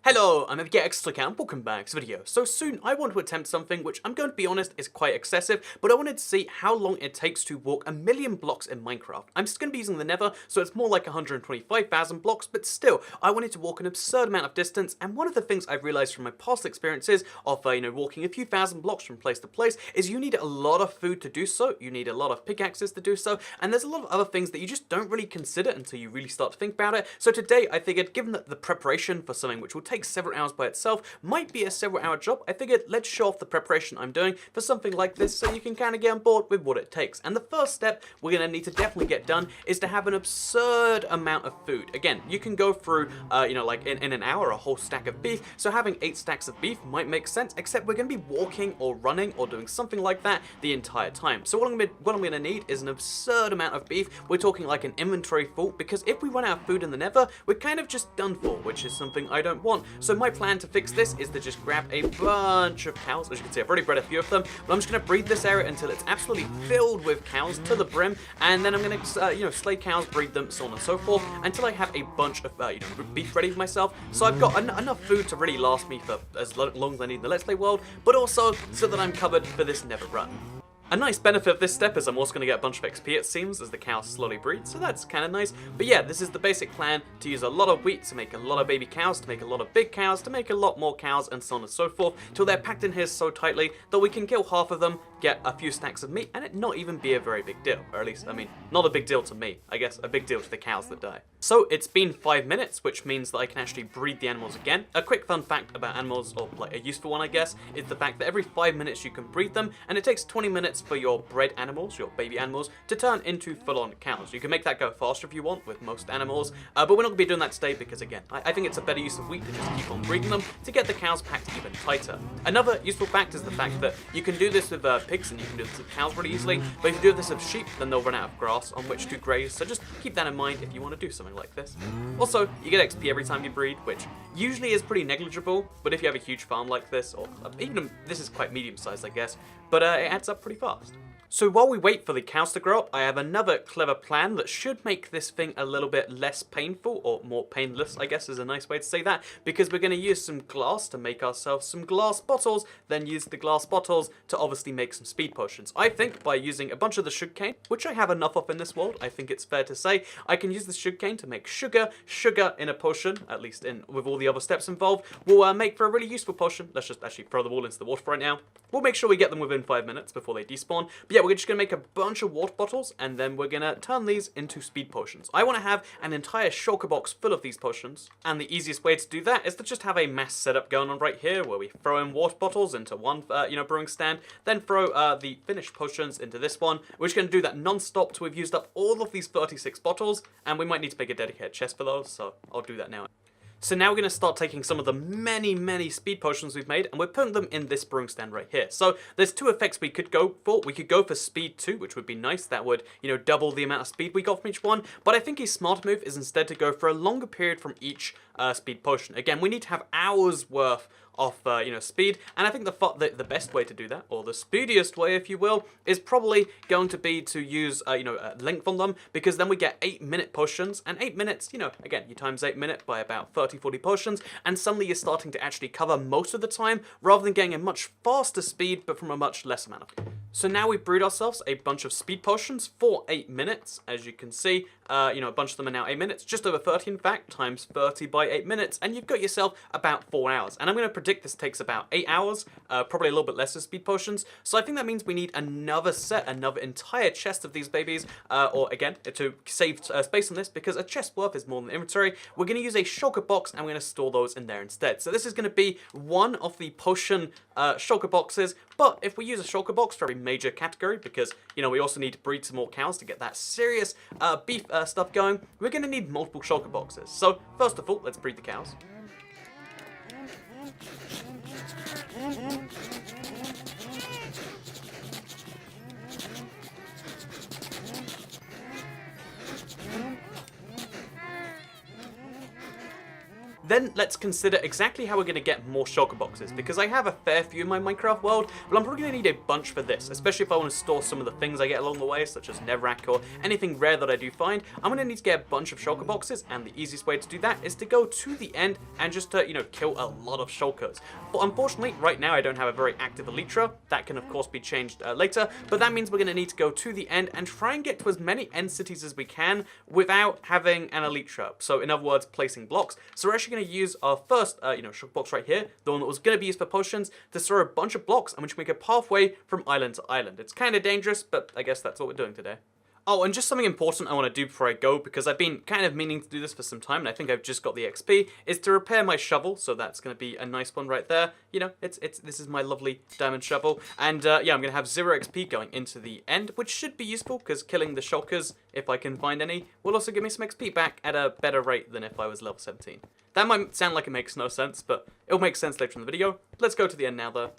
Hello, I'm Elgato and welcome back to the video. So soon I want to attempt something which I'm going to be honest is quite excessive, but I wanted to see how long it takes to walk 1,000,000 blocks in Minecraft. I'm just going to be using the nether, so it's more like 125,000 blocks, but still, I wanted to walk an absurd amount of distance, and one of the things I've realized from my past experiences of, walking a few thousand blocks from place to place is you need a lot of food to do so, you need a lot of pickaxes to do so, and there's a lot of other things that you just don't really consider until you really start to think about it. So today I figured, given that the preparation for something which will take several hours by itself might be a several-hour job, I figured let's show off the preparation I'm doing for something like this so you can kind of get on board with what it takes. And the first step we're going to need to definitely get done is to have an absurd amount of food. Again, you can go through, like in an hour, a whole stack of beef, so having 8 stacks of beef might make sense, except we're going to be walking or running or doing something like that the entire time. So what I'm going to need is an absurd amount of beef. We're talking like an inventory full, because if we run out of food in the nether, we're kind of just done for, which is something I don't want. So my plan to fix this is to just grab a bunch of cows. As you can see, I've already bred a few of them, but I'm just going to breed this area until it's absolutely filled with cows to the brim, and then I'm going to, slay cows, breed them, so on and so forth, until I have a bunch of, beef ready for myself. So I've got enough food to really last me for as long as I need in the Let's Play world, but also so that I'm covered for this nether run. A nice benefit of this step is I'm also going to get a bunch of XP, it seems, as the cows slowly breed, so that's kind of nice. But yeah, this is the basic plan: to use a lot of wheat to make a lot of baby cows, to make a lot of big cows, to make a lot more cows, and so on and so forth, till they're packed in here so tightly that we can kill half of them, get a few stacks of meat, and it not even be a very big deal. Or at least, I mean, not a big deal to me. I guess a big deal to the cows that die. So it's been 5 minutes, which means that I can actually breed the animals again. A quick fun fact about animals, or like a useful one I guess, is the fact that every 5 minutes you can breed them, and it takes 20 minutes for your bred animals, your baby animals, to turn into full-on cows. You can make that go faster if you want with most animals, but we're not going to be doing that today because, again, I think it's a better use of wheat to just keep on breeding them to get the cows packed even tighter. Another useful fact is the fact that you can do this with pigs and you can do this with cows really easily, but if you do this with sheep, then they'll run out of grass on which to graze, so just keep that in mind if you want to do something like this. Also, you get XP every time you breed, which usually is pretty negligible, but if you have a huge farm like this, or even this is quite medium-sized, I guess, but it adds up pretty fast. So while we wait for the cows to grow up, I have another clever plan that should make this thing a little bit less painful, or more painless, I guess is a nice way to say that, because we're going to use some glass to make ourselves some glass bottles, then use the glass bottles to obviously make some speed potions. I think by using a bunch of the sugarcane, which I have enough of in this world, I think it's fair to say, I can use the sugarcane to make sugar in a potion, at least with all the other steps involved, will make for a really useful potion. Let's just actually throw them all into the water for right now. We'll make sure we get them within 5 minutes before they despawn. But yeah, we're just going to make a bunch of water bottles, and then we're going to turn these into speed potions. I want to have an entire shulker box full of these potions, and the easiest way to do that is to just have a mass setup going on right here, where we throw in water bottles into one, brewing stand, then throw the finished potions into this one. We're just going to do that non-stop till we've used up all of these 36 bottles, and we might need to make a dedicated chest for those, so I'll do that now. So now we're going to start taking some of the many speed potions we've made, and we're putting them in this brewing stand right here. So there's 2 effects we could go for. We could go for speed 2, which would be nice. That would, double the amount of speed we got from each one. But I think a smart move is instead to go for a longer period from each speed potion. Again, we need to have hours worth of speed, and I think the best way to do that, or the speediest way if you will, is probably going to be to use length on them, because then we get 8-minute potions, and 8 minutes, again, you times 8 minutes by about 30-40 potions, and suddenly you're starting to actually cover most of the time, rather than getting a much faster speed, but from a much less amount of. So now we've brewed ourselves a bunch of speed potions for 8 minutes, as you can see. A bunch of them are now 8 minutes, just over 30 in fact, times 30 by 8 minutes, and you've got yourself about 4 hours. And I'm going to predict this takes about 8 hours, probably a little bit less of speed potions. So I think that means we need another entire chest of these babies, or again, to save space on this, because a chest worth is more than inventory. We're going to use a shulker box, and we're going to store those in there instead. So this is going to be one of the potion shulker boxes, but if we use a shulker box for a major category, because, we also need to breed some more cows to get that serious beef stuff going, we're going to need multiple shulker boxes. So first of all, let's breed the cows. Then let's consider exactly how we're going to get more shulker boxes, because I have a fair few in my Minecraft world, but I'm probably going to need a bunch for this, especially if I want to store some of the things I get along the way, such as netherrack or anything rare that I do find. I'm going to need to get a bunch of shulker boxes, and the easiest way to do that is to go to the end and just kill a lot of shulkers. But unfortunately, right now I don't have a very active elytra. That can of course be changed later, but that means we're going to need to go to the end and try and get to as many end cities as we can without having an elytra. So in other words, placing blocks. So we're actually going to use our first shulker box right here, the one that was going to be used for potions, to store a bunch of blocks and which make a pathway from island to island. It's kind of dangerous, but I guess that's what we're doing today. Oh, and just something important I want to do before I go, because I've been kind of meaning to do this for some time, and I think I've just got the XP, is to repair my shovel. So that's going to be a nice one right there. You know, this is my lovely diamond shovel. And yeah, I'm going to have 0 XP going into the end, which should be useful, because killing the shulkers, if I can find any, will also give me some XP back at a better rate than if I was level 17. That might sound like it makes no sense, but it'll make sense later in the video. Let's go to the end now, though.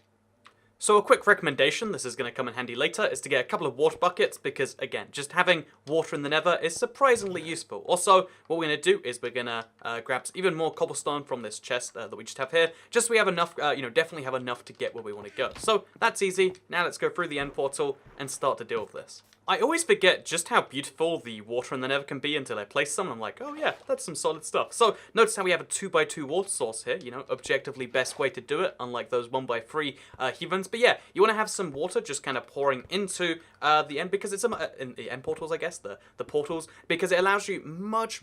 So a quick recommendation, this is going to come in handy later, is to get a couple of water buckets, because again, just having water in the nether is surprisingly useful. Also, what we're going to do is we're going to grab even more cobblestone from this chest that we just have here, just so we have enough, definitely have enough to get where we want to go. So that's easy. Now let's go through the end portal and start to deal with this. I always forget just how beautiful the water in the nether can be until I place some, and I'm like, oh yeah, that's some solid stuff. So notice how we have a 2x2 water source here, objectively best way to do it, unlike those 1x3 heathens. But yeah, you want to have some water just kind of pouring into the end, because it's in the end portals, I guess, the portals, because it allows you much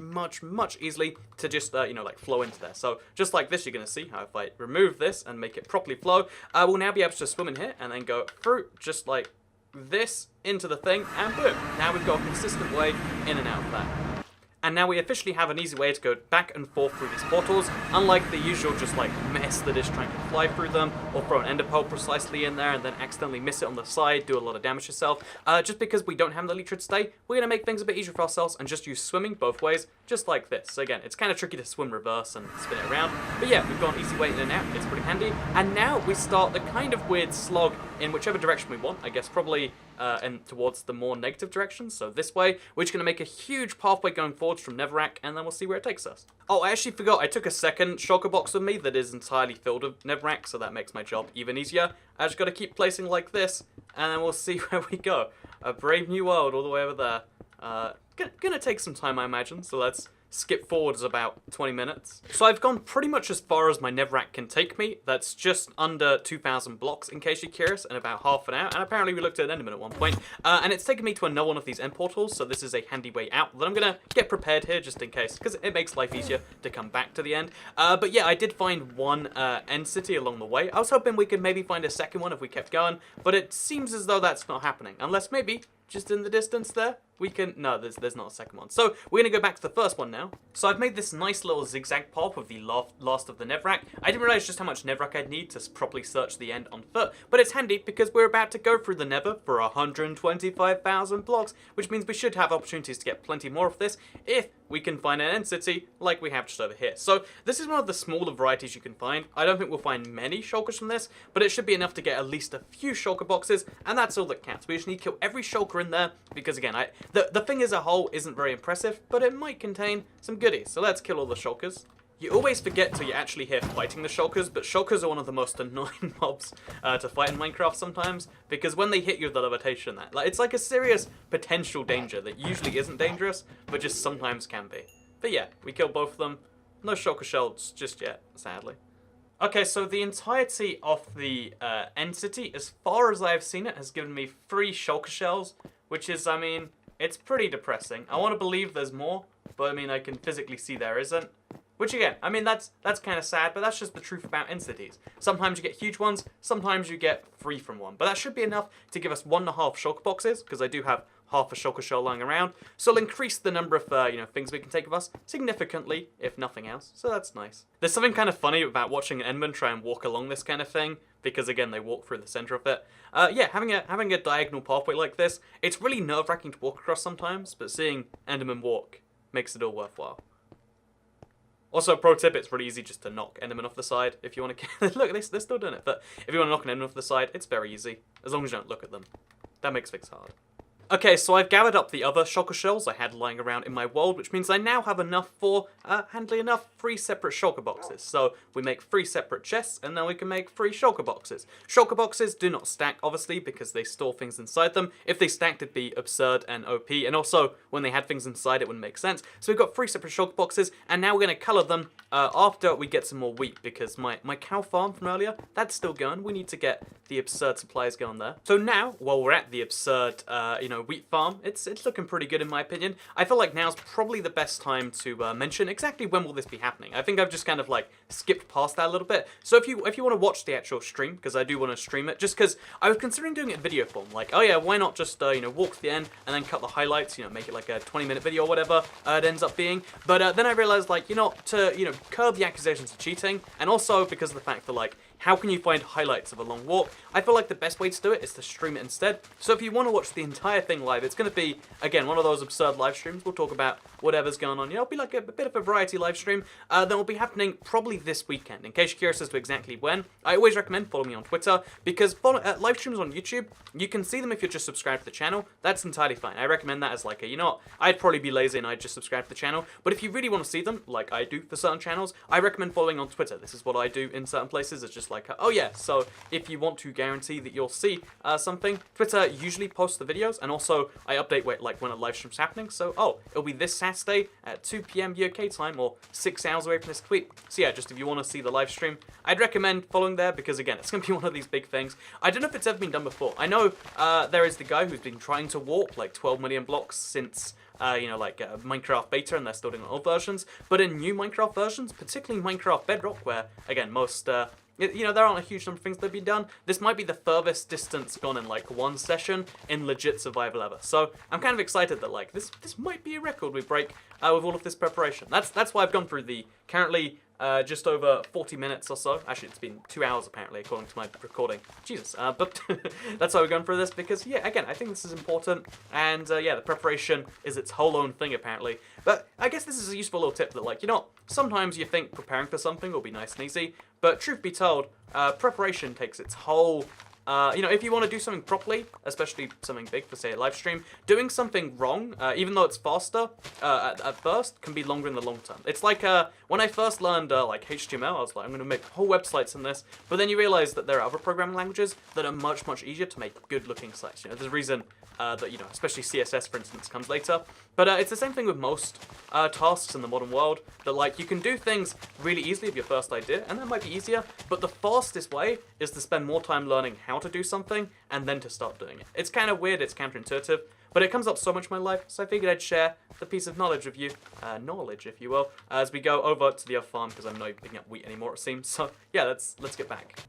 easily to just, flow into there. So just like this, you're going to see how if I remove this and make it properly flow, we'll now be able to swim in here and then go through just like this into the thing, and boom, now we've got a consistent way in and out of that. And now we officially have an easy way to go back and forth through these portals, unlike the usual just like mess that is trying to fly through them, or throw an ender pearl precisely in there and then accidentally miss it on the side, do a lot of damage yourself. Just because we don't have the elytra today, we're going to make things a bit easier for ourselves and just use swimming both ways, just like this. So again, it's kind of tricky to swim reverse and spin it around, but yeah, we've got an easy way in and out, it's pretty handy. And now we start the kind of weird slog in whichever direction we want, I guess probably and towards the more negative direction, so this way, which is going to make a huge pathway going forwards from netherrack, and then we'll see where it takes us. Oh, I actually forgot, I took a second shulker box with me that is entirely filled with netherrack, so that makes my job even easier. I just got to keep placing like this, and then we'll see where we go. A brave new world all the way over there. Gonna take some time, I imagine, so let's skip forwards about 20 minutes. So I've gone pretty much as far as my netherrack can take me. That's just under 2,000 blocks, in case you're curious, in about half an hour. And apparently we looked at an enderman at one point. And it's taken me to another one of these end portals, so this is a handy way out that I'm gonna get prepared here just in case, because it makes life easier to come back to the end. But yeah, I did find one end city along the way. I was hoping we could maybe find a second one if we kept going, but it seems as though that's not happening. Unless maybe, just in the distance there, we can... No, there's not a second one. So we're going to go back to the first one now. So I've made this nice little zigzag path with the last of the netherrack. I didn't realize just how much netherrack I'd need to properly search the end on foot, but it's handy because we're about to go through the nether for 125,000 blocks, which means we should have opportunities to get plenty more of this if we can find an end city like we have just over here. So this is one of the smaller varieties you can find. I don't think we'll find many shulkers from this, but it should be enough to get at least a few shulker boxes, and that's all that counts. We just need to kill every shulker in there, because again, the thing as a whole isn't very impressive, but it might contain some goodies. So let's kill all the shulkers. You always forget till you're actually here fighting the shulkers, but shulkers are one of the most annoying mobs to fight in Minecraft sometimes, because when they hit you with the levitation, it's like a serious potential danger that usually isn't dangerous, but just sometimes can be. But yeah, we killed both of them. No shulker shells just yet, sadly. Okay, so the entirety of the end city, as far as I've seen it, has given me 3 shulker shells, which is, I mean, it's pretty depressing. I want to believe there's more, but I mean, I can physically see there isn't. Which again, I mean, that's kind of sad, but that's just the truth about end cities. Sometimes you get huge ones, sometimes you get 3 from 1. But that should be enough to give us 1.5 shulker boxes, because I do have half a shulker shell lying around. So it'll increase the number of, things we can take with us significantly, if nothing else. So that's nice. There's something kind of funny about watching an enderman try and walk along this kind of thing, because again, they walk through the center of it. Yeah, having a diagonal pathway like this, it's really nerve-wracking to walk across sometimes, but seeing enderman walk makes it all worthwhile. Also, pro tip, it's really easy just to knock enderman off the side if you want to... Look, they're still doing it, but if you want to knock an enderman off the side, it's very easy, as long as you don't look at them. That makes things hard. Okay, so I've gathered up the other shulker shells I had lying around in my world, which means I now have enough for, handily enough, 3 separate shulker boxes. So we make 3 separate chests, and then we can make 3 shulker boxes. Shulker boxes do not stack, obviously, because they store things inside them. If they stacked, it'd be absurd and OP, and also, when they had things inside, it wouldn't make sense. So we've got 3 separate shulker boxes, and now we're going to colour them after we get some more wheat, because my cow farm from earlier, that's still going. We need to get the absurd supplies going there. So now, while we're at the absurd, wheat farm, it's looking pretty good in my opinion. I feel like now's probably the best time to mention exactly when will this be happening. I think I've just kind of like skipped past that a little bit. So if you want to watch the actual stream, because I do want to stream it, just because I was considering doing it in video form. Like, oh yeah, why not just walk to the end and then cut the highlights, make it like a 20-minute video or whatever it ends up being. But then I realized, like, to curb the accusations of cheating, and also because of the fact that, like, how can you find highlights of a long walk? I feel like the best way to do it is to stream it instead. So if you want to watch the entire thing live, it's going to be, again, one of those absurd live streams. We'll talk about whatever's going on. It'll be like a bit of a variety live stream that will be happening probably this weekend. In case you're curious as to exactly when, I always recommend following me on Twitter, because live streams on YouTube, you can see them if you're just subscribed to the channel. That's entirely fine. I recommend that as like I'd probably be lazy and I'd just subscribe to the channel. But if you really want to see them, like I do for certain channels, I recommend following on Twitter. This is what I do in certain places. It's just like, oh yeah, so if you want to guarantee that you'll see something, Twitter usually posts the videos, and also I update when a live stream's happening. So, it'll be this Saturday at 2 PM UK time, or 6 hours away from this tweet. So yeah, just if you want to see the live stream, I'd recommend following there, because again, it's going to be one of these big things. I don't know if it's ever been done before. I know there is the guy who's been trying to warp like 12 million blocks since Minecraft beta, and they're still doing old versions. But in new Minecraft versions, particularly Minecraft Bedrock, where, again, most, there aren't a huge number of things that have been done, this might be the furthest distance gone in, like, one session in legit survival ever. So I'm kind of excited that, like, this might be a record we break with all of this preparation. That's why I've gone through the currently just over 40 minutes or so. Actually, it's been 2 hours, apparently, according to my recording. Jesus. But that's why we're going through this, because, yeah, again, I think this is important. And, yeah, the preparation is its whole own thing, apparently. But I guess this is a useful little tip that, like, sometimes you think preparing for something will be nice and easy. But truth be told, preparation takes its whole... if you want to do something properly, especially something big for, say, a live stream, doing something wrong, even though it's faster at first, can be longer in the long term. It's like when I first learned like HTML, I was like, I'm going to make whole websites in this, but then you realize that there are other programming languages that are much, much easier to make good-looking sites. There's a reason that, especially CSS, for instance, comes later. But it's the same thing with most tasks in the modern world, that, like, you can do things really easily with your first idea, and that might be easier, but the fastest way is to spend more time learning how to do something, and then to start doing it. It's kind of weird, it's counterintuitive, but it comes up so much in my life, so I figured I'd share the piece of knowledge with you, knowledge, if you will, as we go over to the other farm, because I'm not picking up wheat anymore, it seems. So, yeah, let's get back.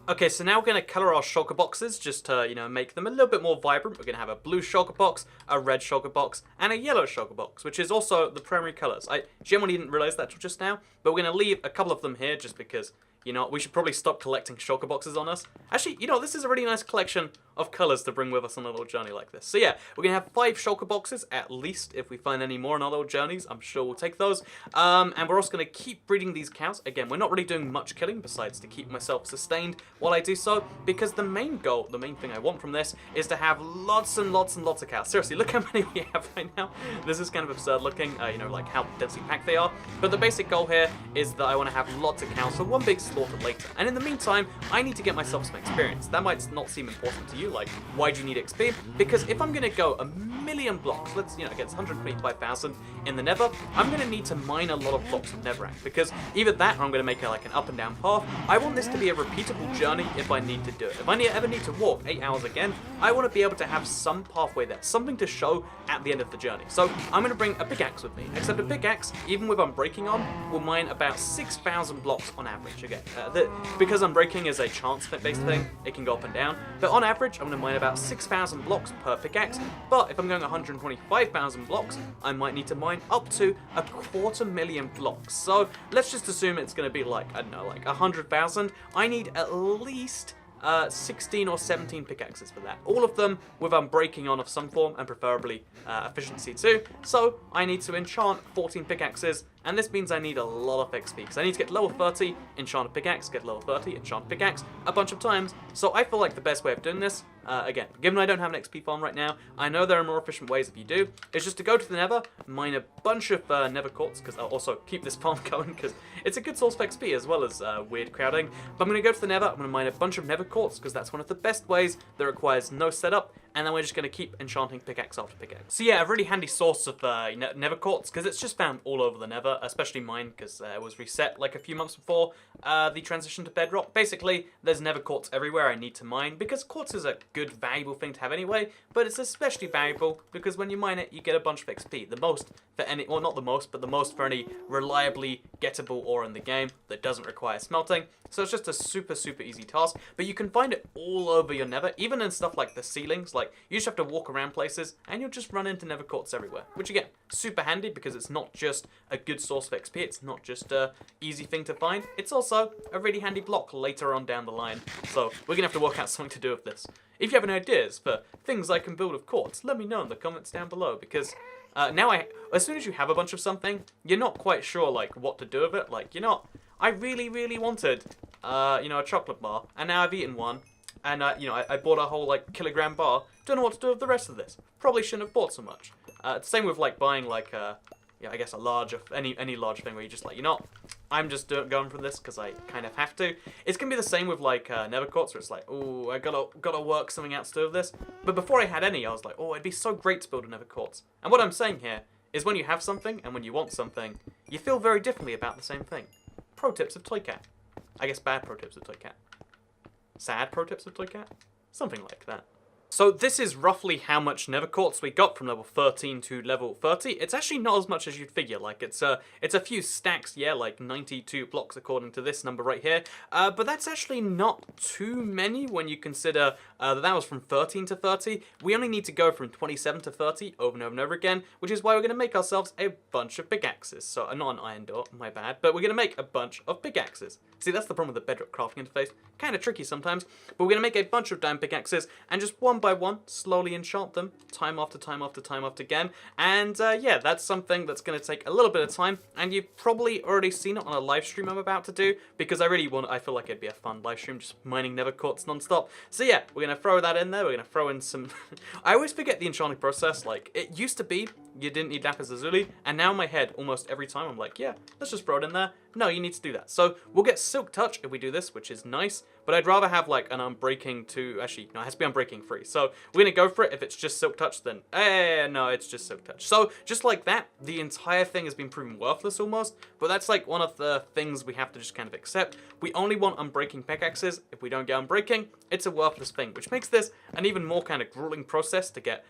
Okay, so now we're going to colour our shulker boxes, just to, make them a little bit more vibrant. We're going to have a blue shulker box, a red shulker box, and a yellow shulker box, which is also the primary colours. I generally didn't realise that till just now, but we're going to leave a couple of them here, just because... we should probably stop collecting shulker boxes on us. Actually, this is a really nice collection of colours to bring with us on a little journey like this. So yeah, we're going to have 5 shulker boxes, at least. If we find any more on our little journeys, I'm sure we'll take those. And we're also going to keep breeding these cows. Again, we're not really doing much killing besides to keep myself sustained while I do so, because the main goal, the main thing I want from this, is to have lots and lots and lots of cows. Seriously, look how many we have right now. This is kind of absurd looking, like how densely packed they are. But the basic goal here is that I want to have lots of cows for one big slaughter later. And in the meantime, I need to get myself some experience. That might not seem important to you, like, why do you need XP? Because if I'm going to go a million blocks, let's, get 125,000 in the nether, I'm going to need to mine a lot of blocks of netherrack, because either that or I'm going to make like an up and down path. I want this to be a repeatable journey if I need to do it. If I ever need to walk 8 hours again, I want to be able to have some pathway there, something to show at the end of the journey. So I'm going to bring a pickaxe with me, except a pickaxe, even with unbreaking on, will mine about 6,000 blocks on average. Again, because unbreaking is a chance-based thing, it can go up and down, but on average, I'm going to mine about 6,000 blocks per pickaxe. But if I'm going 125,000 blocks, I might need to mine up to 250,000 blocks. So let's just assume it's going to be like, I don't know, like 100,000. I need at least 16 or 17 pickaxes for that. All of them with unbreaking on of some form, and preferably efficiency too. So I need to enchant 14 pickaxes, and this means I need a lot of XP, because I need to get level 30, enchant a pickaxe, get level 30, enchant a pickaxe, a bunch of times. So I feel like the best way of doing this, again, given I don't have an XP farm right now, I know there are more efficient ways if you do. It's just to go to the nether, mine a bunch of nether quartz, because I'll also keep this farm going, because it's a good source of XP as well as weird crowding. But I'm going to go to the nether, I'm going to mine a bunch of nether quartz, because that's one of the best ways that requires no setup, and then we're just going to keep enchanting pickaxe after pickaxe. So yeah, a really handy source of nether quartz, because it's just found all over the nether, especially mine, because it was reset like a few months before the transition to bedrock. Basically, there's nether quartz everywhere I need to mine, because quartz is a good, valuable thing to have anyway, but it's especially valuable because when you mine it, you get a bunch of XP. The most for any, well, not the most, but the most for any reliably gettable ore in the game that doesn't require smelting. So it's just a super, super easy task, but you can find it all over your nether, even in stuff like the ceilings. Like, you just have to walk around places and you'll just run into nether quartz everywhere, which again, super handy because it's not just a good source of XP, it's not just a easy thing to find, it's also a really handy block later on down the line. So we're gonna have to work out something to do with this. If you have any ideas for things I can build with quartz, let me know in the comments down below, because now as soon as you have a bunch of something, you're not quite sure like what to do with it. Like, you're not, I really, really wanted, a chocolate bar, and now I've eaten one, and I bought a whole like kilogram bar. Don't know what to do with the rest of this. Probably shouldn't have bought so much. Same with like buying like I guess a large, any large thing where you just like, I'm just going for this because I kind of have to. It's gonna be the same with like nether quartz, where it's like, oh, I gotta work something out to do with this. But before I had any, I was like, oh, it'd be so great to build a nether quartz. And what I'm saying here is, when you have something and when you want something, you feel very differently about the same thing. Pro tips of Toy Cat. I guess bad pro tips of Toy Cat. Sad pro tips of Toy Cat? Something like that. So this is roughly how much nether quartz we got from level 13 to level 30. It's actually not as much as you'd figure. Like, it's a few stacks, yeah, like 92 blocks according to this number right here. But that's actually not too many when you consider that was from 13 to 30. We only need to go from 27 to 30 over and over and over again, which is why we're going to make ourselves a bunch of pickaxes. So, not an iron door, my bad, but we're going to make a bunch of pickaxes. See, that's the problem with the bedrock crafting interface. Kind of tricky sometimes, but we're going to make a bunch of damn pickaxes, and just one by one, slowly enchant them, time after time after time after again. And yeah, that's something that's going to take a little bit of time, and you've probably already seen it on a live stream I'm about to do, because I feel like it'd be a fun live stream, just mining nether quartz non-stop. So yeah, we're going to throw that in there, we're going to throw in some... I always forget the enchanting process. Like, it used to be you didn't need lapis lazuli, and now in my head, almost every time, I'm like, yeah, let's just throw it in there. No, you need to do that. So we'll get silk touch if we do this, which is nice, but I'd rather have like an unbreaking to, actually, no, it has to be unbreaking free. So we're gonna go for it. If it's just silk touch, then, no, it's just silk touch. So just like that, the entire thing has been proven worthless almost, but that's like one of the things we have to just kind of accept. We only want unbreaking pickaxes. If we don't get unbreaking, it's a worthless thing, which makes this an even more kind of grueling process to get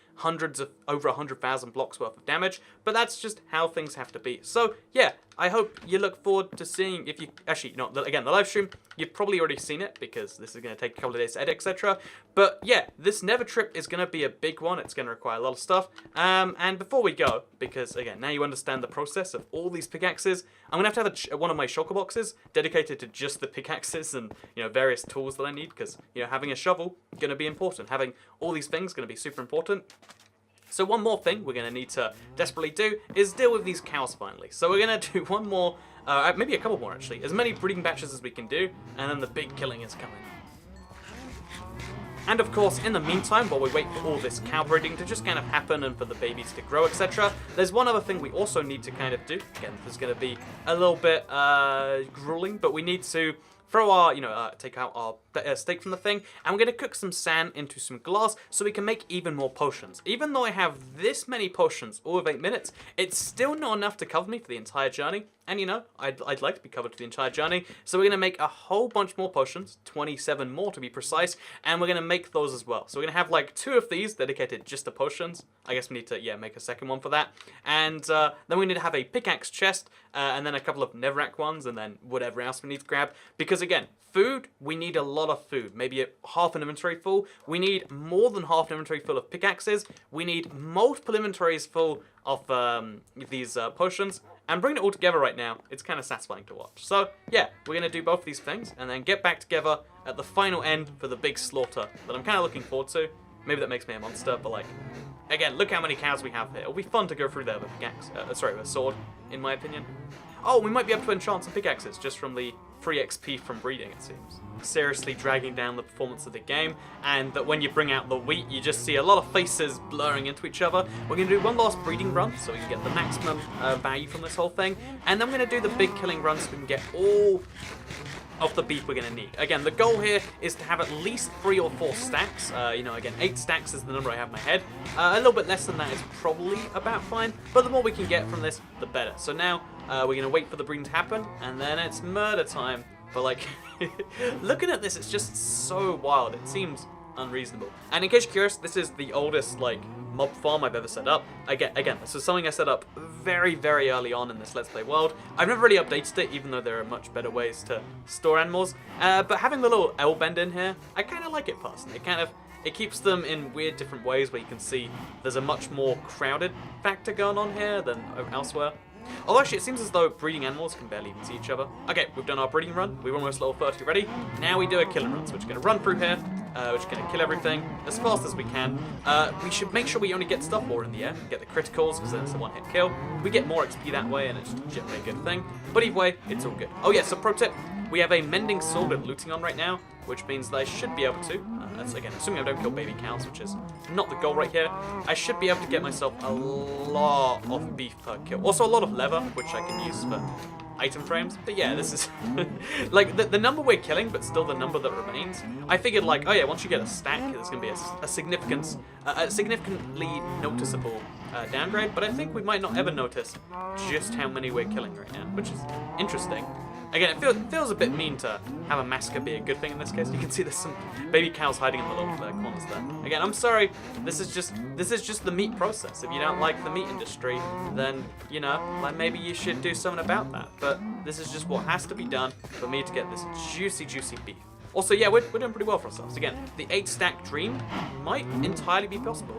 over 100,000 blocks worth of damage, but that's just how things have to be. So yeah, I hope you look forward to seeing, if you, actually, not, again, the live stream, you've probably already seen it, because this is going to take a couple of days to edit, etc. But yeah, this nether trip is going to be a big one. It's going to require a lot of stuff. And before we go, because again, now you understand the process of all these pickaxes, I'm going to have one of my shulker boxes dedicated to just the pickaxes and, various tools that I need, because, having a shovel is going to be important. Having all these things is going to be super important. So one more thing we're going to need to desperately do is deal with these cows finally. So we're going to do one more, maybe a couple more actually, as many breeding batches as we can do, and then the big killing is coming. And of course, in the meantime, while we wait for all this cow breeding to just kind of happen and for the babies to grow, etc., there's one other thing we also need to kind of do. Again, this is going to be a little bit grueling, but we need to throw our, take out our steak from the thing, and we're going to cook some sand into some glass so we can make even more potions. Even though I have this many potions all of 8 minutes, it's still not enough to cover me for the entire journey. And I'd like to be covered for the entire journey, so we're going to make a whole bunch more potions, 27 more to be precise, and we're going to make those as well. So we're going to have like 2 of these dedicated just to potions. I guess we need to, make a second one for that. And then we need to have a pickaxe chest, and then a couple of netherrack ones, and then whatever else we need to grab. Because again, food, we need a lot of food. Maybe half an inventory full. We need more than half an inventory full of pickaxes. We need multiple inventories full of these potions. And bringing it all together right now, it's kind of satisfying to watch. So yeah, we're going to do both these things and then get back together at the final end for the big slaughter that I'm kind of looking forward to. Maybe that makes me a monster, but like, again, look how many cows we have here. It'll be fun to go through there with a pickaxe, with a sword, in my opinion. Oh, we might be able to enchant some pickaxes just from the free XP from breeding, it seems. Seriously dragging down the performance of the game, and that when you bring out the wheat, you just see a lot of faces blurring into each other. We're going to do one last breeding run, so we can get the maximum value from this whole thing, and then we're going to do the big killing run so we can get all of the beef we're going to need. Again, the goal here is to have at least 3 or 4 stacks. You know, again, 8 stacks is the number I have in my head. A little bit less than that is probably about fine, but the more we can get from this, the better. So now, we're going to wait for the breeding to happen, and then it's murder time. But like, looking at this, it's just so wild. It seems unreasonable. And in case you're curious, this is the oldest, like, mob farm I've ever set up. Again, this is something I set up very, very early on in this Let's Play world. I've never really updated it, even though there are much better ways to store animals. But having the little L bend in here, I kind of like it personally. It keeps them in weird different ways where you can see there's a much more crowded factor going on here than elsewhere. Although actually it seems as though breeding animals can barely even see each other. Okay, we've done our breeding run. We're almost level 30 ready. Now we do a killing run. So we're just going to run through here. We're just going to kill everything as fast as we can. We should make sure we only get stuff more in the air. Get the criticals, because then it's a one-hit kill. We get more XP that way, and it's generally a good thing. But either way, it's all good. Oh yeah, so pro tip. We have a mending sword with looting on right now, which means that I should be able to, that's again, assuming I don't kill baby cows, which is not the goal right here, I should be able to get myself a lot of beef per kill. Also a lot of leather, which I can use for item frames. But yeah, this is like the number we're killing, but still the number that remains. I figured like, oh yeah, once you get a stack, there's going to be a significantly noticeable downgrade, but I think we might not ever notice just how many we're killing right now, which is interesting. Again, it feels a bit mean to have a massacre be a good thing in this case. You can see there's some baby cows hiding in the little corners there. Again, I'm sorry, this is just the meat process. If you don't like the meat industry, then, you know, like maybe you should do something about that. But this is just what has to be done for me to get this juicy, juicy beef. Also, yeah, we're doing pretty well for ourselves. Again, the 8-stack dream might entirely be possible.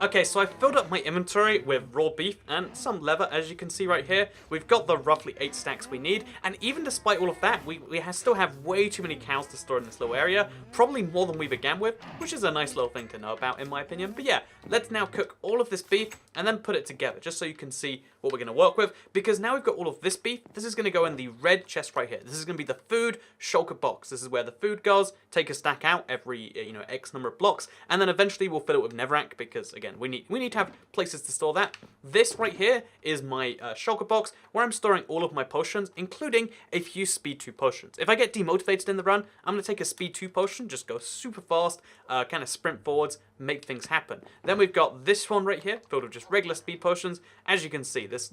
Okay, so I've filled up my inventory with raw beef and some leather, as you can see right here. We've got the roughly 8 stacks we need, and even despite all of that, we still have way too many cows to store in this little area, probably more than we began with, which is a nice little thing to know about in my opinion. But yeah, let's now cook all of this beef and then put it together, just so you can see what we're going to work with, because now we've got all of this beef. This is going to go in the red chest right here. This is going to be the food shulker box. This is where the food goes. Take a stack out every, you know, X number of blocks, and then eventually we'll fill it with netherrack, because again, we need to have places to store that. This right here is my shulker box, where I'm storing all of my potions, including a few speed 2 potions. If I get demotivated in the run, I'm going to take a speed 2 potion, just go super fast, kind of sprint forwards, make things happen. Then we've got this one right here, filled with just regular speed potions. As you can see, this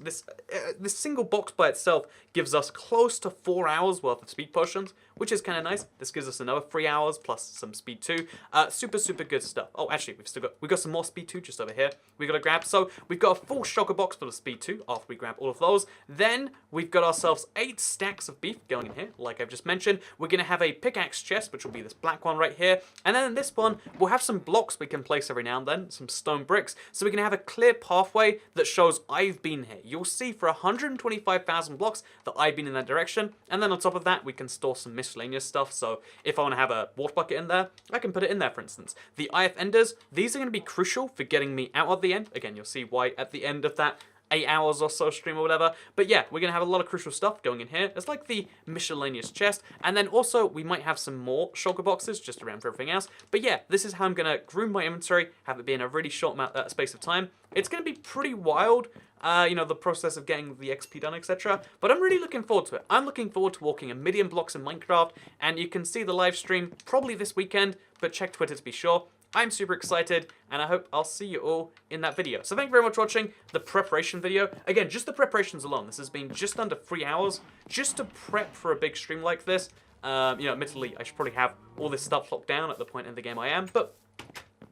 single box by itself gives us close to 4 hours worth of speed potions, which is kind of nice. This gives us another 3 hours plus some speed 2. Super good stuff. Oh, actually, we've got some more speed 2 just over here. We got to grab. So we've got a full shulker box full of speed 2 after we grab all of those. Then we've got ourselves 8 stacks of beef going in here, like I've just mentioned. We're going to have a pickaxe chest, which will be this black one right here. And then in this one, we'll have some blocks we can place every now and then, some stone bricks, so we can have a clear pathway that shows I've been here. You'll see for 125,000 blocks that I've been in that direction. And then on top of that, we can store some miscellaneous stuff. So if I want to have a water bucket in there, I can put it in there, for instance. The IF enders, these are going to be crucial for getting me out of the end. Again, you'll see why at the end of that 8 hours or so stream or whatever. But yeah, we're going to have a lot of crucial stuff going in here. It's like the miscellaneous chest. And then also, we might have some more shulker boxes just around for everything else. But yeah, this is how I'm going to groom my inventory, have it be in a really short space of time. It's going to be pretty wild, you know, the process of getting the XP done, etc. But I'm really looking forward to it. I'm looking forward to walking 1 million blocks in Minecraft. And you can see the live stream probably this weekend, but check Twitter to be sure. I'm super excited, and I hope I'll see you all in that video. So thank you very much for watching the preparation video. Again, just the preparations alone. This has been just under 3 hours just to prep for a big stream like this. You know, admittedly, I should probably have all this stuff locked down at the point in the game I am, but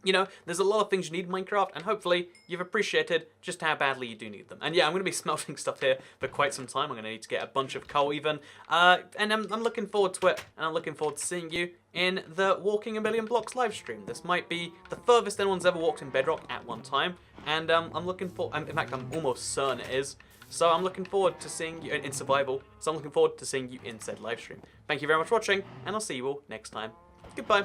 you know, there's a lot of things you need in Minecraft, and hopefully you've appreciated just how badly you do need them. And yeah, I'm going to be smelting stuff here for quite some time. I'm going to need to get a bunch of coal even. And I'm looking forward to it, and I'm looking forward to seeing you in the Walking 1 Million Blocks live stream. This might be the furthest anyone's ever walked in Bedrock at one time, and I'm looking for, in fact, I'm almost certain it is. So I'm looking forward to seeing you in survival. So I'm looking forward to seeing you in said live stream. Thank you very much for watching, and I'll see you all next time. Goodbye.